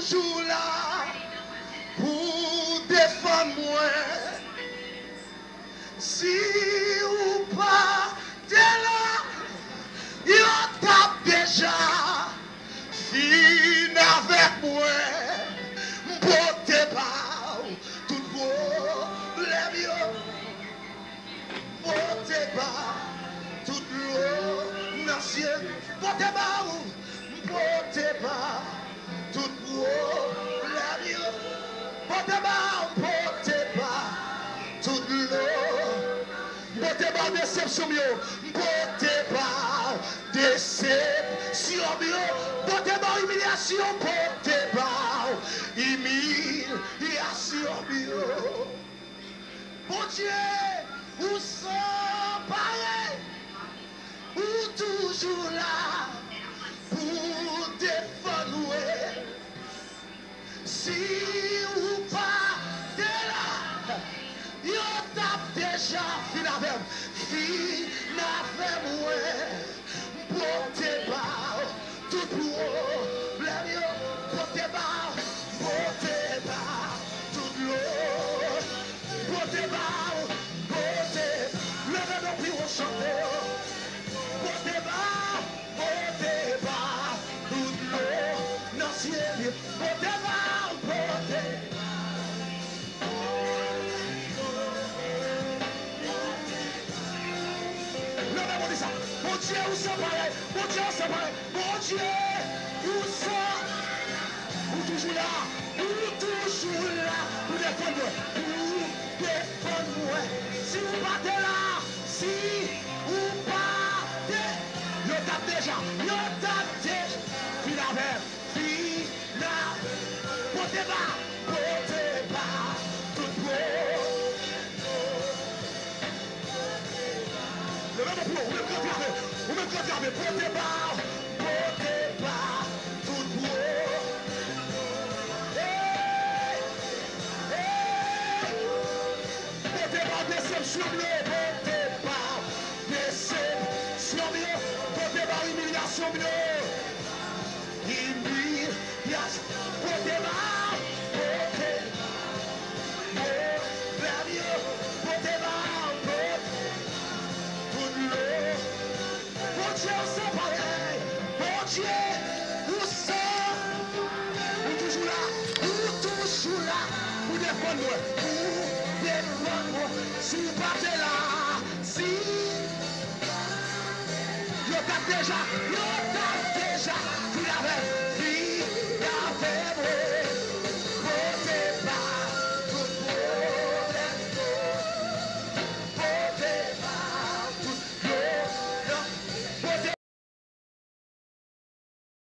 toujours là pour défendre moi. Si ou pas de là, yo tape déjà fin avec moi. M'pote pas tout problème yo. M'pote pas tout l'eau dans ciel. M'pote pas tout problème yo. M'pote pas tout l'eau. M'pote pas déception yo. M'pote pas déception yo. M'pote pas humiliation. M'pote pas humiliation yo. Bon Dieu, où sont pareils, ou toujours là pour défendre. Si ou pas de là, yo tape déjà fin avec moi. Portez pas tout problème yo. Portez pas tout l'eau. Portez pas, levez nos pieds au chanter. Portez pas tout l'eau dans le ciel. Portez pas, levez-moi dit ça. Mon Dieu, où sont pareil? Mon Dieu, où sont pareil? Mon Dieu, où sont? Ou toujours là, pour défendre, moi. Si vous partez là, si vous partez, yo tape déjà, finalement, potez pas, tout beau. Le même pour vous me confirmez, potez pas, tout beau. Déception, votez pas. Déception, votez pas. Humiliation, humiliation, votez pas. Votez pas. Tout l'eau. Bon Dieu, on sent pareil. Bon Dieu, où sont? Ou toujours là. Pour défendre. Si vous partez là, si yo tape déjà, tu l'avais.